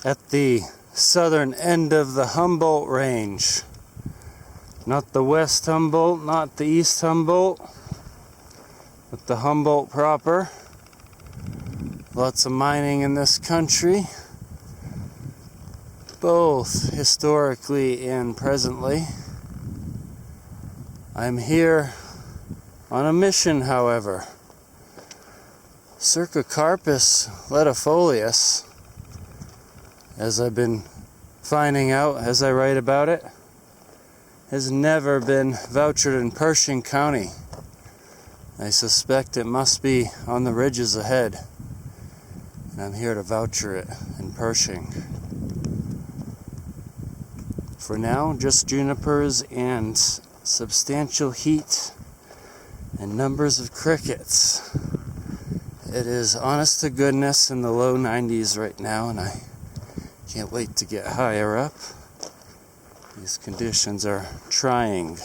at the southern end of the Humboldt Range. Not the West Humboldt, not the East Humboldt, but the Humboldt proper. Lots of mining in this country, both historically and presently. I'm here on a mission, however. Cercocarps lettifolius, as I've been finding out as I write about it, has never been vouchered in Pershing County. I suspect it must be on the ridges ahead, and I'm here to voucher it in Pershing. For now, just junipers and substantial heat and numbers of crickets. It is honest to goodness in the low 90s right now, and I can't wait to get higher up. These conditions are trying,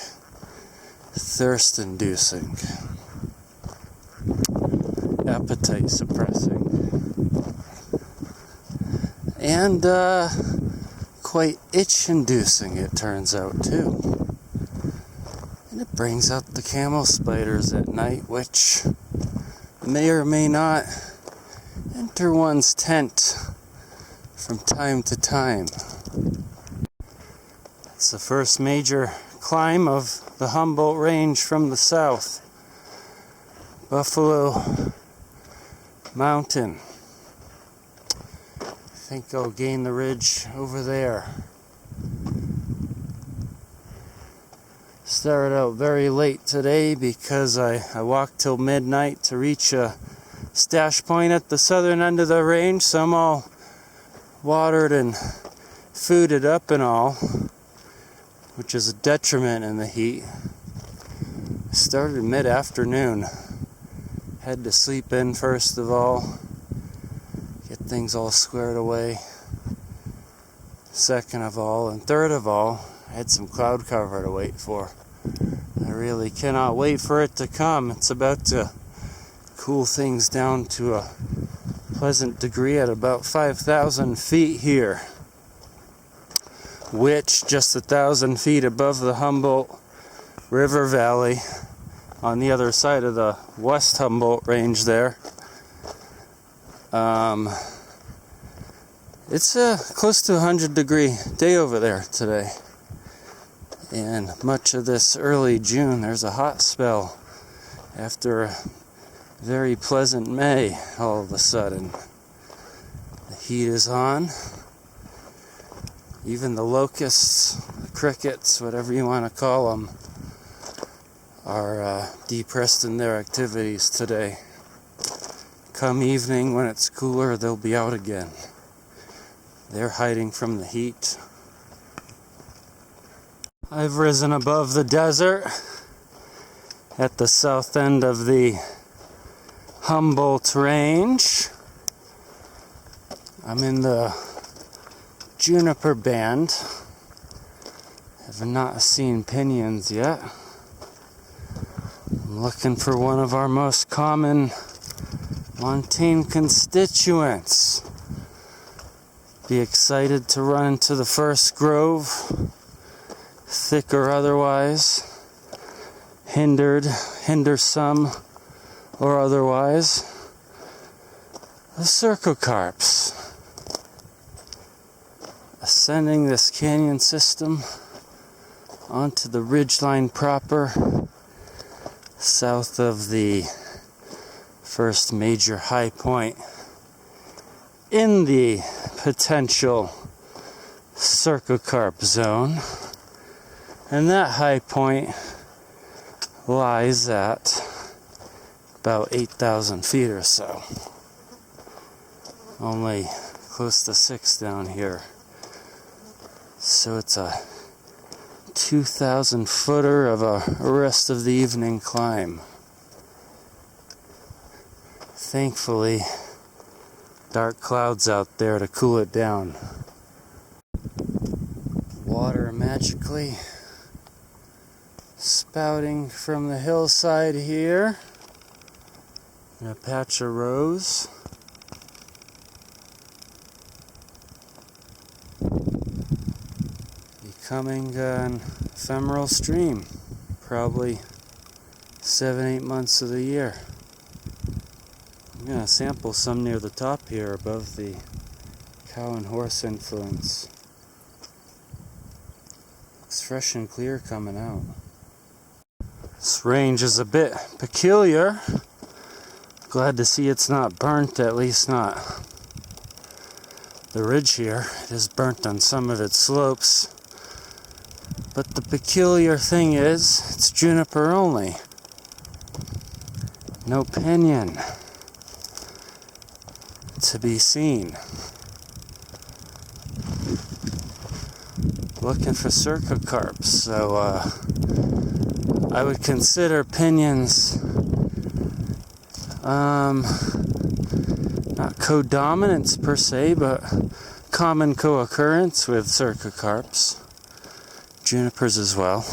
thirst-inducing, appetite-suppressing, and quite itch-inducing, it turns out, too. And it brings out the camel spiders at night, which may or may not enter one's tent from time to time. It's the first major climb of the Humboldt Range from the south. Buffalo Mountain. I think I'll gain the ridge over there. Started out very late today because I walked till midnight to reach a stash point at the southern end of the range, so I'm all watered and fooded up and all, which is a detriment in the heat. Started mid-afternoon. Had to sleep in first of all, get things all squared away. Second of all, and third of all, I had some cloud cover to wait for. I really cannot wait for it to come. It's about to cool things down to a pleasant degree at about 5,000 feet here, which just 1,000 feet above the Humboldt River Valley on the other side of the West Humboldt Range there. It's a close to 100-degree day over there today. And much of this early June, there's a hot spell after a very pleasant May all of a sudden. The heat is on. Even the locusts, the crickets, whatever you want to call them, are depressed in their activities today. Come evening, when it's cooler, they'll be out again. They're hiding from the heat. I've risen above the desert at the south end of the Humboldt Range. I'm in the juniper band. Have not seen pinions yet. I'm looking for one of our most common montane constituents. Be excited to run into the first grove, thick or otherwise, hindersome or otherwise. The cercocarps. Ascending this canyon system onto the ridgeline proper, south of the first major high point in the potential cercocarp zone. And that high point lies at about 8,000 feet or so. Only close to 6 down here. So it's a 2,000 footer of a rest of the evening climb. Thankfully, dark clouds out there to cool it down. Water magically spouting from the hillside here in a patch of rose. becoming an ephemeral stream, probably 7-8 months of the year. I'm going to sample some near the top here above the cow and horse influence. Looks fresh and clear coming out. This range is a bit peculiar. Glad to see it's not burnt, at least not the ridge here. It is burnt on some of its slopes. But the peculiar thing is, it's juniper only. No pinyon to be seen. Looking for cercocarps, so I would consider pinions not codominance per se, but common co-occurrence with cercocarps. Junipers as well.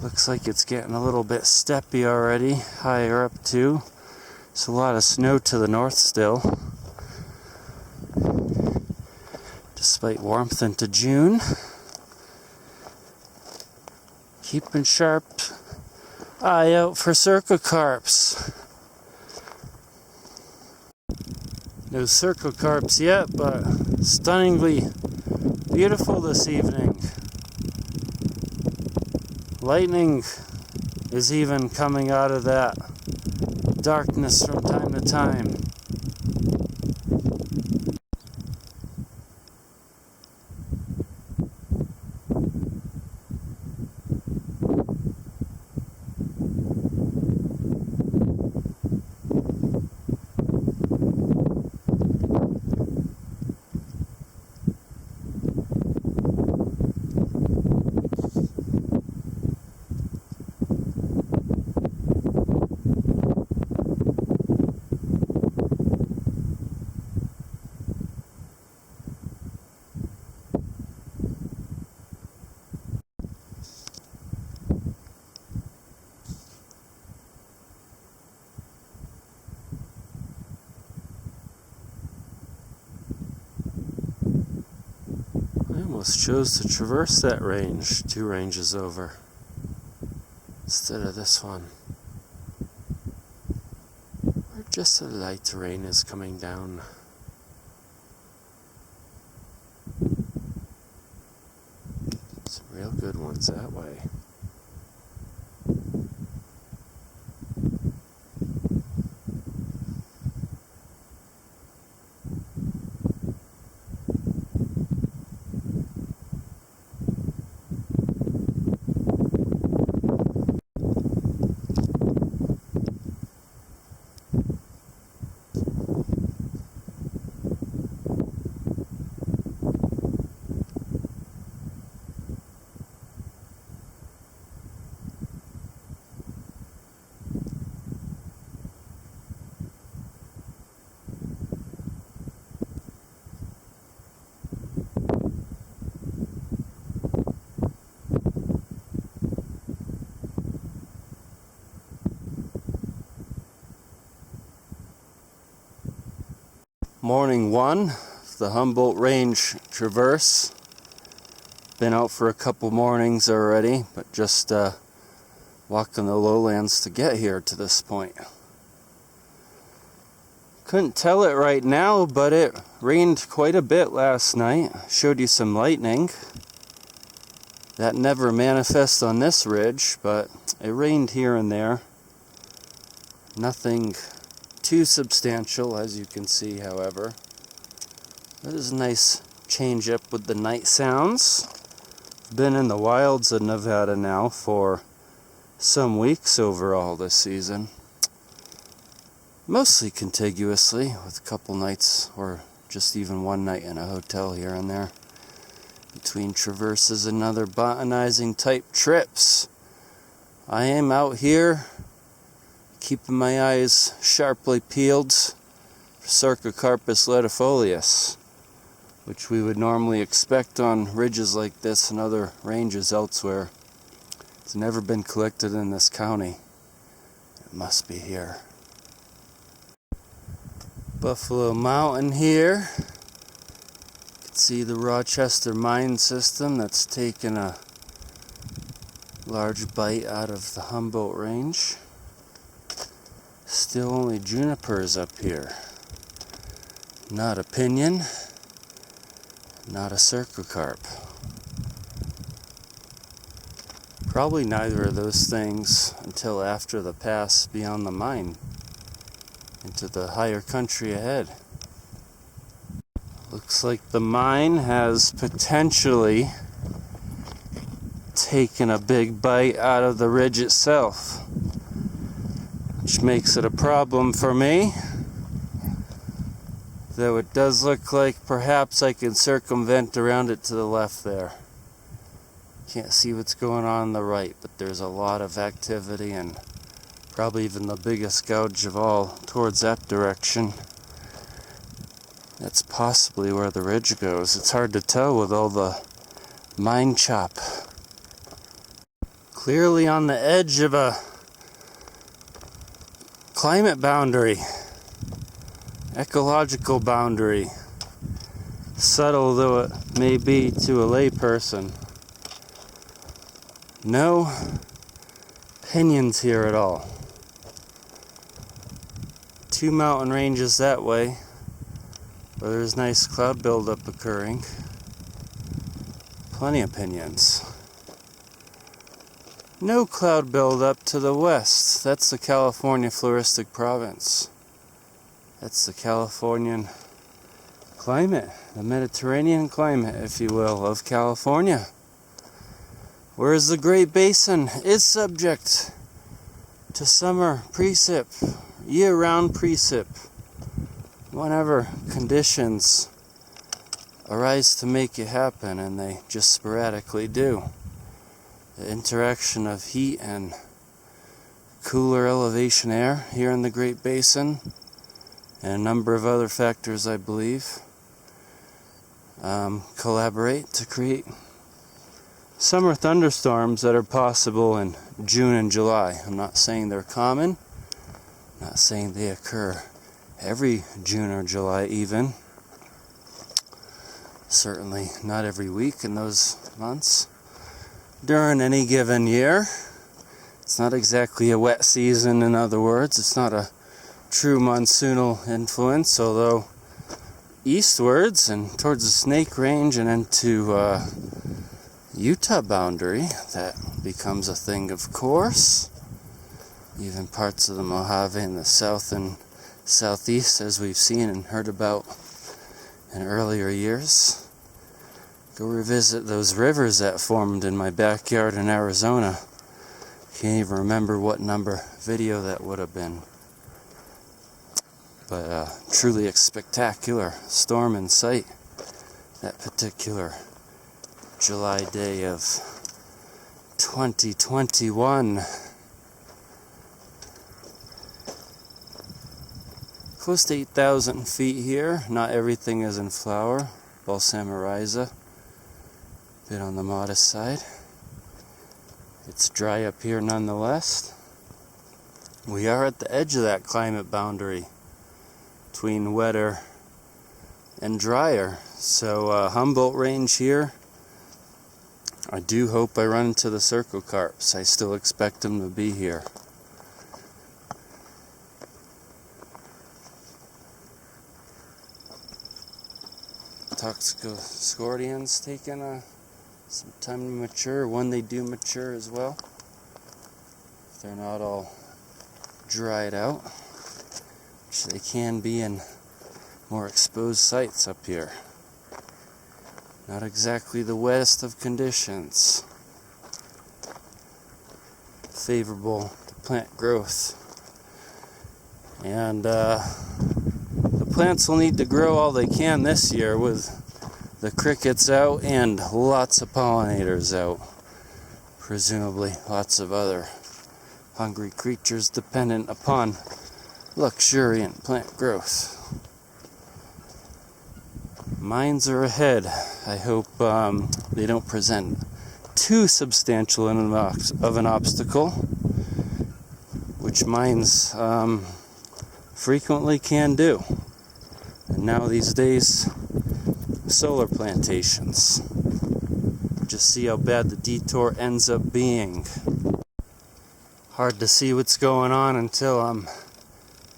Looks like it's getting a little bit steppy already, higher up too. There's a lot of snow to the north still, despite warmth into June. Keeping sharp eye out for cercocarps. No cercocarps yet, but stunningly beautiful this evening. Lightning is even coming out of that darkness from time to time. I almost chose to traverse that range 2 ranges over instead of this one. Where just a light rain is coming down. Some real good ones that way. Morning 1 of the Humboldt Range traverse. Been out for a couple mornings already, but just walking the lowlands to get here to this point. Couldn't tell it right now, but it rained quite a bit last night. Showed you some lightning. That never manifests on this ridge, but it rained here and there. Nothing too substantial, as you can see, however. That is a nice change up with the night sounds. Been in the wilds of Nevada now for some weeks overall this season. Mostly contiguously, with a couple nights or just even one night in a hotel here and there. Between traverses and other botanizing type trips. I am out here keeping my eyes sharply peeled for Cercocarpus latifolius, which we would normally expect on ridges like this and other ranges elsewhere. It's never been collected in this county. It must be here. Buffalo Mountain here. You can See the Rochester mine system that's taken a large bite out of the Humboldt Range. Still only junipers up here. Not a pinyon, not a cercocarp. Probably neither of those things until after the pass beyond the mine into the higher country ahead. Looks like the mine has potentially taken a big bite out of the ridge itself, which makes it a problem for me. Though it does look like perhaps I can circumvent around it to the left there. Can't see what's going on the right, but there's a lot of activity and probably even the biggest gouge of all towards that direction. That's possibly where the ridge goes. It's hard to tell with all the mine chop. Clearly on the edge of a climate boundary, ecological boundary, subtle though it may be to a layperson. No pinyons here at all. 2 mountain ranges that way, where there's nice cloud buildup occurring. Plenty of pinyons. No cloud buildup to the west. That's the California floristic province. That's the Californian climate, the Mediterranean climate, if you will, of California. Whereas the Great Basin is subject to summer precip, year-round precip, whenever conditions arise to make it happen, and they just sporadically do. The interaction of heat and cooler elevation air here in the Great Basin, and a number of other factors, I believe, collaborate to create summer thunderstorms that are possible in June and July. I'm not saying they're common, I'm not saying they occur every June or July even. Certainly not every week in those months. During any given year. It's not exactly a wet season, in other words. It's not a true monsoonal influence, although eastwards and towards the Snake Range and into Utah boundary, that becomes a thing, of course. Even parts of the Mojave in the south and southeast, as we've seen and heard about in earlier years. Go revisit those rivers that formed in my backyard in Arizona. Can't even remember what number video that would have been. But truly a spectacular storm in sight that particular July day of 2021. Close to 8,000 feet here. Not everything is in flower. Balsameriza, a bit on the modest side. It's dry up here nonetheless. We are at the edge of that climate boundary between wetter and drier. So Humboldt Range here, I do hope I run into the cercocarps. I still expect them to be here. Toxical scorpions taking some time to mature, when they do mature as well. If they're not all dried out, which they can be in more exposed sites up here. Not exactly the wettest of conditions. Favorable to plant growth. And the plants will need to grow all they can this year with the crickets out and lots of pollinators out. Presumably lots of other hungry creatures dependent upon luxuriant plant growth. Mines are ahead. I hope they don't present too substantial of an obstacle, which mines frequently can do. And now these days, solar plantations. Just see how bad the detour ends up being. Hard to see what's going on until I'm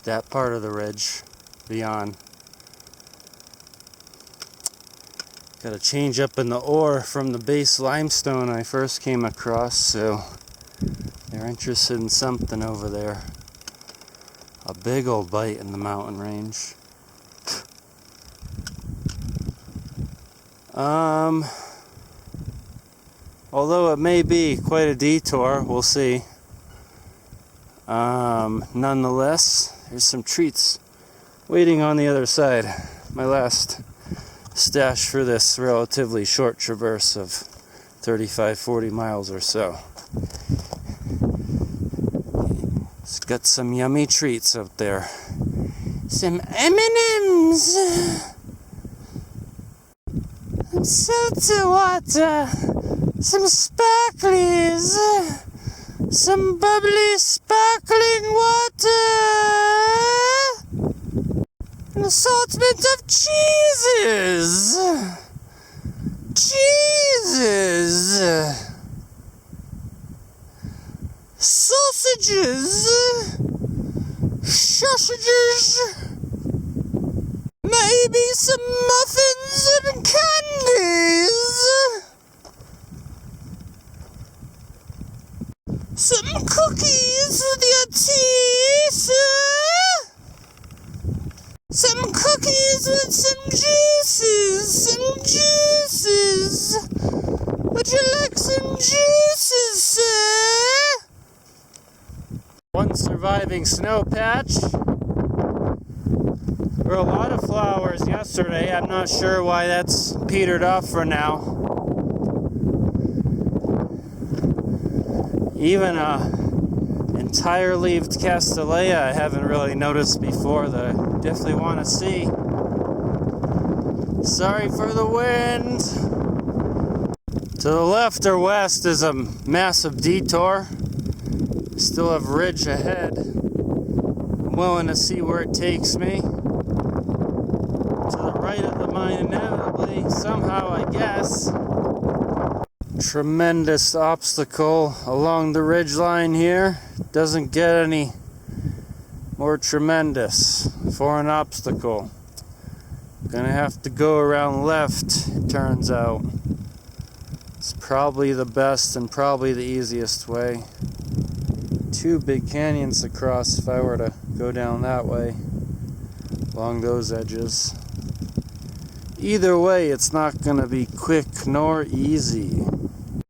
that part of the ridge beyond. Got a change up in the ore from the base limestone I first came across, so they're interested in something over there. A big old bite in the mountain range. Although it may be quite a detour, we'll see. Nonetheless, there's some treats waiting on the other side. My last stash for this relatively short traverse of 35-40 miles or so. It's got some yummy treats out there. Some M&Ms, some seltzer water, some sparklies, some bubbly sparkling water, an assortment of cheeses, sausages, sausages, maybe some muffins and candies, some cookies with your tea, sir, some cookies with some juices, would you like some juices, sir? One surviving snow patch. There were a lot of flowers yesterday. I'm not sure why that's petered off for now. Even entire-leaved castanea I haven't really noticed before that I definitely want to see. Sorry for the wind. To the left or west is a massive detour. Still have ridge ahead. I'm willing to see where it takes me. To the right of the mine inevitably, somehow I guess. Tremendous obstacle along the ridge line here. Doesn't get any more tremendous for an obstacle. Gonna have to go around left, it turns out. It's probably the best and probably the easiest way. Two big canyons to cross if I were to go down that way, along those edges. Either way, it's not going to be quick nor easy.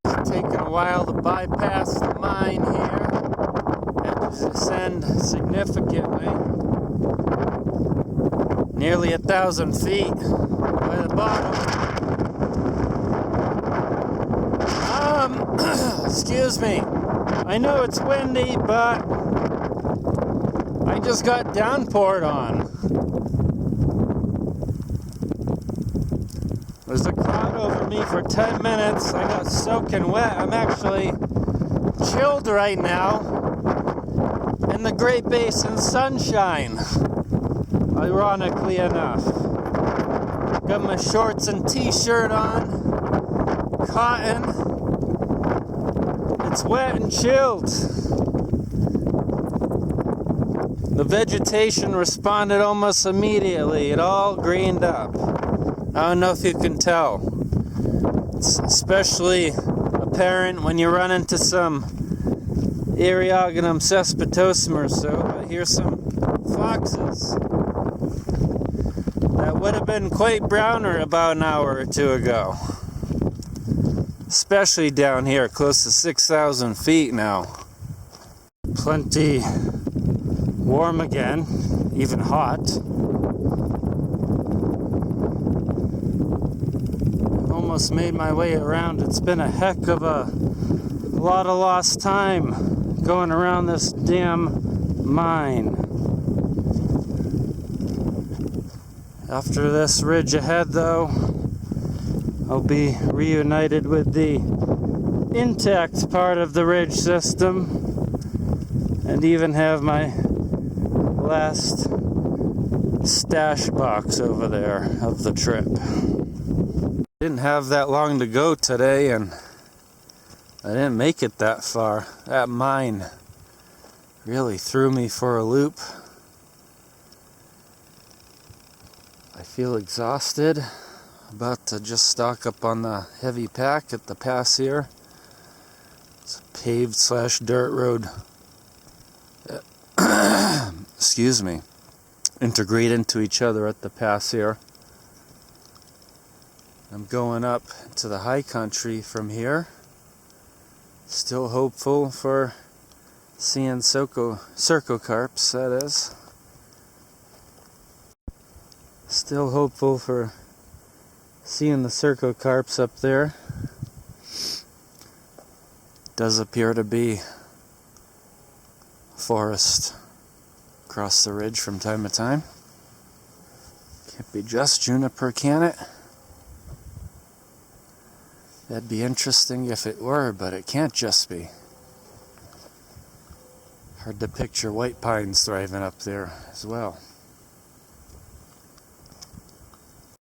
It's taken a while to bypass the mine here. Had to descend significantly. Nearly 1,000 feet by the bottom. Excuse me. I know it's windy, but I just got downpoured on. There's a cloud over me for 10 minutes. I got soaking wet. I'm actually chilled right now in the Great Basin sunshine, ironically enough. Got my shorts and t-shirt on, cotton. It's wet and chilled. The vegetation responded almost immediately. It all greened up. I don't know if you can tell. It's especially apparent when you run into some Eriogonum cespitosum or so. But here's some foxes that would have been quite browner about an hour or two ago. Especially down here, close to 6,000 feet now. Plenty warm again, even hot. Almost made my way around. It's been a heck of a lot of lost time going around this damn mine. After this ridge ahead, though, I'll be reunited with the intact part of the ridge system and even have my last stash box over there of the trip. Didn't have that long to go today, and I didn't make it that far. That mine really threw me for a loop. I feel exhausted. About to just stock up on the heavy pack at the pass here. It's a paved / dirt road. Excuse me. Integrate into each other at the pass here. I'm going up to the high country from here. Still hopeful for seeing cercocarps, that is. Still hopeful for seeing the cercocarps up there. Does appear to be forest across the ridge from time to time. Can't be just juniper, can it? That'd be interesting if it were, but it can't just be. Hard to picture white pines thriving up there as well.